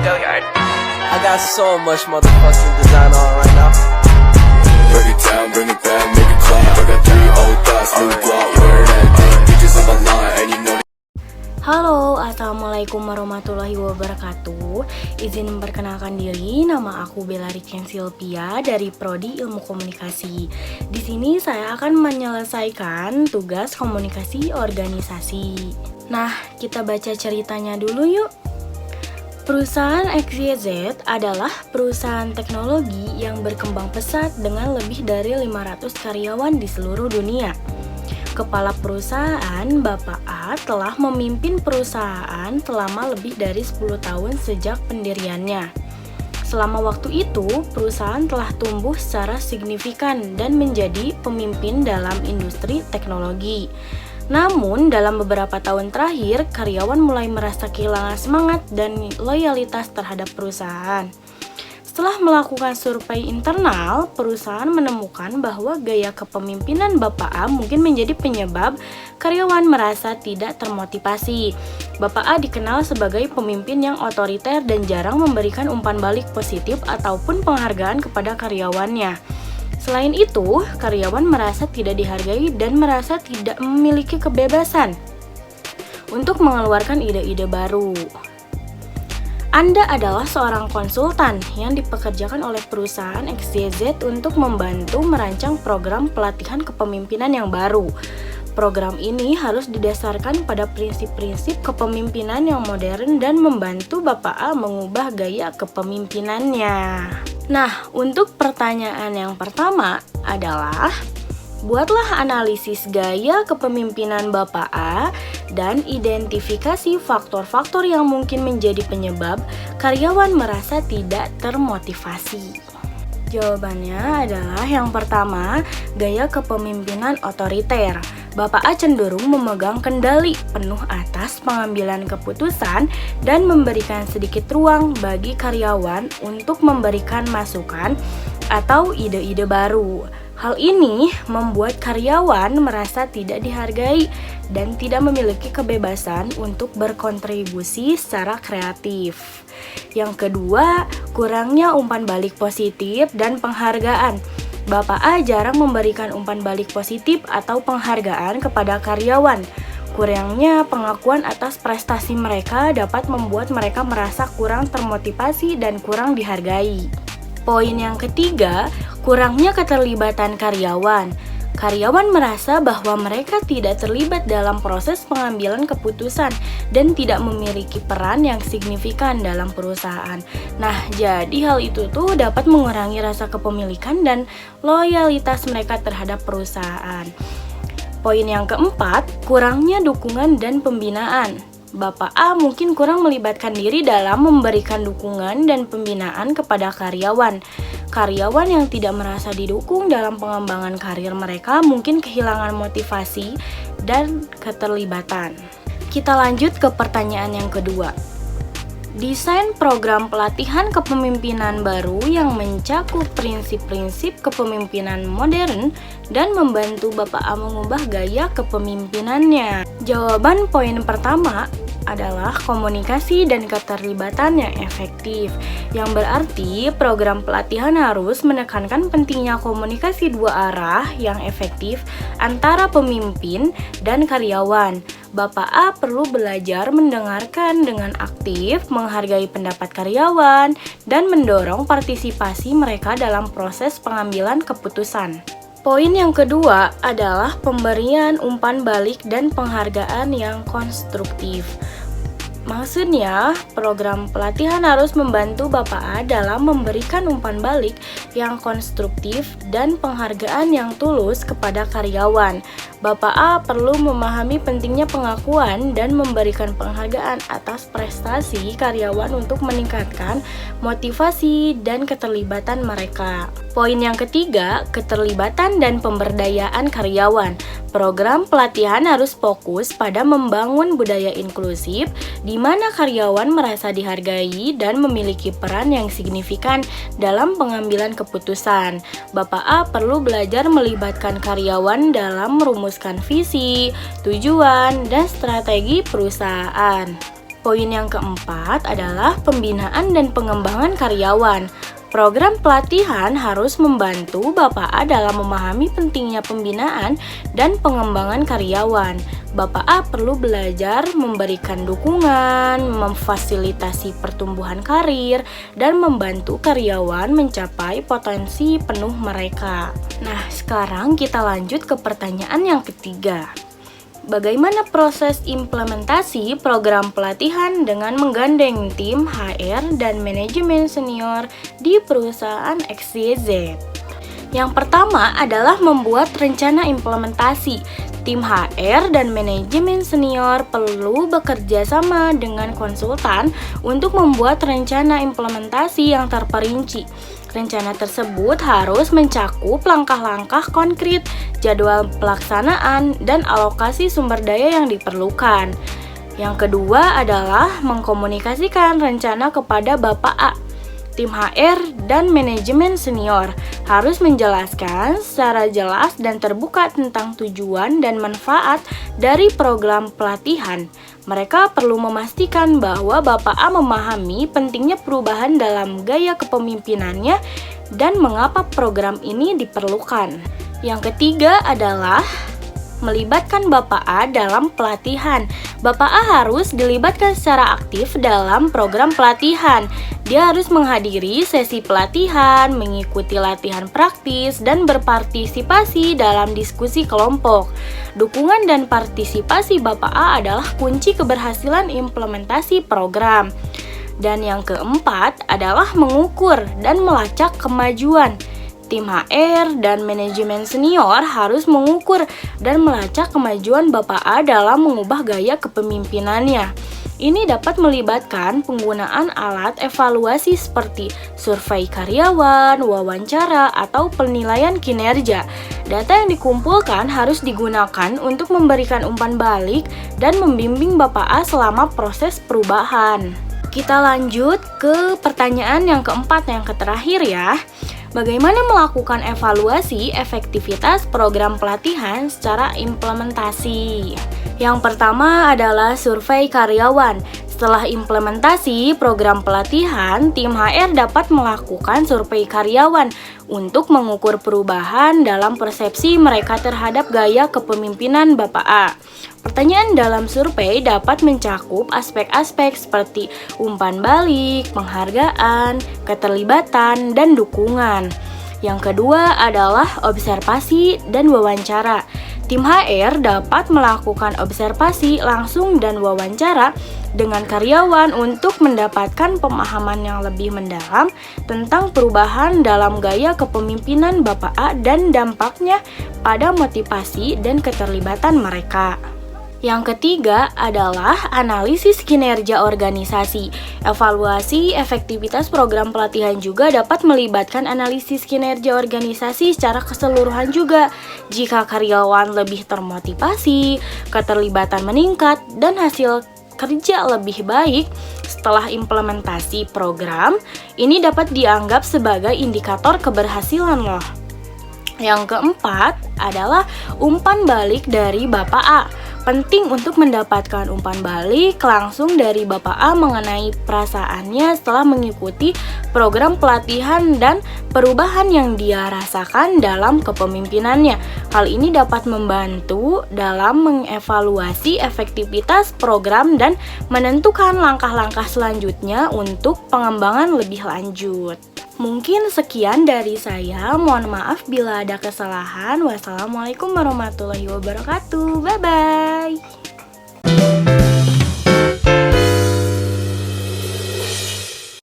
I got so much motherfucking design on right now. Break it down, bring it back, make it clap. I got 3 old thoughts, new block, where that thing. Bitches on my line, and you know. Halo, assalamualaikum warahmatullahi wabarakatuh. Izin memperkenalkan diri, nama aku Bella Riken Silvia dari Prodi Ilmu Komunikasi. Di sini saya akan menyelesaikan tugas komunikasi organisasi. Nah, kita baca ceritanya dulu yuk. Perusahaan XYZ adalah perusahaan teknologi yang berkembang pesat dengan lebih dari 500 karyawan di seluruh dunia. Kepala perusahaan, Bapak A, telah memimpin perusahaan selama lebih dari 10 tahun sejak pendiriannya. Selama waktu itu, perusahaan telah tumbuh secara signifikan dan menjadi pemimpin dalam industri teknologi. Namun, dalam beberapa tahun terakhir, karyawan mulai merasa kehilangan semangat dan loyalitas terhadap perusahaan. Setelah melakukan survei internal, perusahaan menemukan bahwa gaya kepemimpinan Bapak A mungkin menjadi penyebab karyawan merasa tidak termotivasi. Bapak A dikenal sebagai pemimpin yang otoriter dan jarang memberikan umpan balik positif ataupun penghargaan kepada karyawannya. Selain itu, karyawan merasa tidak dihargai dan merasa tidak memiliki kebebasan untuk mengeluarkan ide-ide baru. Anda adalah seorang konsultan yang dipekerjakan oleh perusahaan XYZ untuk membantu merancang program pelatihan kepemimpinan yang baru. Program ini harus didasarkan pada prinsip-prinsip kepemimpinan yang modern dan membantu Bapak A mengubah gaya kepemimpinannya. Nah, untuk pertanyaan yang pertama adalah, buatlah analisis gaya kepemimpinan Bapak A dan identifikasi faktor-faktor yang mungkin menjadi penyebab karyawan merasa tidak termotivasi. Jawabannya adalah yang pertama, gaya kepemimpinan otoriter. Bapak A cenderung memegang kendali penuh atas pengambilan keputusan dan memberikan sedikit ruang bagi karyawan untuk memberikan masukan atau ide-ide baru. Hal ini membuat karyawan merasa tidak dihargai dan tidak memiliki kebebasan untuk berkontribusi secara kreatif. Yang kedua, kurangnya umpan balik positif dan penghargaan. Bapak A jarang memberikan umpan balik positif atau penghargaan kepada karyawan. Kurangnya pengakuan atas prestasi mereka dapat membuat mereka merasa kurang termotivasi dan kurang dihargai. Poin yang ketiga, kurangnya keterlibatan karyawan. Karyawan merasa bahwa mereka tidak terlibat dalam proses pengambilan keputusan dan tidak memiliki peran yang signifikan dalam perusahaan. Nah, jadi hal itu tuh dapat mengurangi rasa kepemilikan dan loyalitas mereka terhadap perusahaan. Poin yang keempat, kurangnya dukungan dan pembinaan. Bapak A mungkin kurang melibatkan diri dalam memberikan dukungan dan pembinaan kepada karyawan. Karyawan yang tidak merasa didukung dalam pengembangan karir mereka mungkin kehilangan motivasi dan keterlibatan. Kita lanjut ke pertanyaan yang kedua. Desain program pelatihan kepemimpinan baru yang mencakup prinsip-prinsip kepemimpinan modern dan membantu Bapak A mengubah gaya kepemimpinannya. Jawaban poin pertama adalah komunikasi dan keterlibatan yang efektif, yang berarti program pelatihan harus menekankan pentingnya komunikasi dua arah yang efektif antara pemimpin dan karyawan. Bapak A perlu belajar mendengarkan dengan aktif, menghargai pendapat karyawan, dan mendorong partisipasi mereka dalam proses pengambilan keputusan. Poin yang kedua adalah pemberian umpan balik dan penghargaan yang konstruktif. Maksudnya, program pelatihan harus membantu Bapak A dalam memberikan umpan balik yang konstruktif dan penghargaan yang tulus kepada karyawan. Bapak A perlu memahami pentingnya pengakuan dan memberikan penghargaan atas prestasi karyawan untuk meningkatkan motivasi dan keterlibatan mereka. Poin yang ketiga, keterlibatan dan pemberdayaan karyawan. Program pelatihan harus fokus pada membangun budaya inklusif di mana karyawan merasa dihargai dan memiliki peran yang signifikan dalam pengambilan keputusan. Bapak A perlu belajar melibatkan karyawan dalam merumuskan visi, tujuan, dan strategi perusahaan. Poin yang keempat adalah pembinaan dan pengembangan karyawan. Program pelatihan harus membantu Bapak A dalam memahami pentingnya pembinaan dan pengembangan karyawan. Bapak A perlu belajar memberikan dukungan, memfasilitasi pertumbuhan karir, dan membantu karyawan mencapai potensi penuh mereka. Nah, sekarang kita lanjut ke pertanyaan yang ketiga. Bagaimana proses implementasi program pelatihan dengan menggandeng tim HR dan manajemen senior di perusahaan XYZ? Yang pertama adalah membuat rencana implementasi. Tim HR dan manajemen senior perlu bekerja sama dengan konsultan untuk membuat rencana implementasi yang terperinci. Rencana tersebut harus mencakup langkah-langkah konkret, jadwal pelaksanaan, dan alokasi sumber daya yang diperlukan. Yang kedua adalah mengkomunikasikan rencana kepada Bapak A. Tim HR dan manajemen senior harus menjelaskan secara jelas dan terbuka tentang tujuan dan manfaat dari program pelatihan. Mereka perlu memastikan bahwa Bapak A memahami pentingnya perubahan dalam gaya kepemimpinannya dan mengapa program ini diperlukan. Yang ketiga adalah melibatkan Bapak A dalam pelatihan. Bapak A harus dilibatkan secara aktif dalam program pelatihan. Dia harus menghadiri sesi pelatihan, mengikuti latihan praktis, dan berpartisipasi dalam diskusi kelompok. Dukungan dan partisipasi Bapak A adalah kunci keberhasilan implementasi program. Dan yang keempat adalah mengukur dan melacak kemajuan. Tim HR dan manajemen senior harus mengukur dan melacak kemajuan Bapak A dalam mengubah gaya kepemimpinannya. Ini dapat melibatkan penggunaan alat evaluasi seperti survei karyawan, wawancara, atau penilaian kinerja. Data yang dikumpulkan harus digunakan untuk memberikan umpan balik dan membimbing Bapak A selama proses perubahan. Kita lanjut ke pertanyaan yang keempat, yang terakhir ya. Bagaimana melakukan evaluasi efektivitas program pelatihan secara implementasi? Yang pertama adalah survei karyawan. Setelah implementasi program pelatihan, tim HR dapat melakukan survei karyawan untuk mengukur perubahan dalam persepsi mereka terhadap gaya kepemimpinan Bapak A. Pertanyaan dalam survei dapat mencakup aspek-aspek seperti umpan balik, penghargaan, keterlibatan, dan dukungan. Yang kedua adalah observasi dan wawancara. Tim HR dapat melakukan observasi langsung dan wawancara dengan karyawan untuk mendapatkan pemahaman yang lebih mendalam tentang perubahan dalam gaya kepemimpinan Bapak A dan dampaknya pada motivasi dan keterlibatan mereka. Yang ketiga adalah analisis kinerja organisasi. Evaluasi efektivitas program pelatihan juga dapat melibatkan analisis kinerja organisasi secara keseluruhan juga. Jika karyawan lebih termotivasi, keterlibatan meningkat, dan hasil kerja lebih baik setelah implementasi program, ini dapat dianggap sebagai indikator keberhasilan loh. Yang keempat adalah umpan balik dari Bapak A. Penting untuk mendapatkan umpan balik langsung dari Bapak A mengenai perasaannya setelah mengikuti program pelatihan dan perubahan yang dia rasakan dalam kepemimpinannya. Hal ini dapat membantu dalam mengevaluasi efektivitas program dan menentukan langkah-langkah selanjutnya untuk pengembangan lebih lanjut. Mungkin sekian dari saya, mohon maaf bila ada kesalahan. Wassalamualaikum warahmatullahi wabarakatuh. Bye-bye.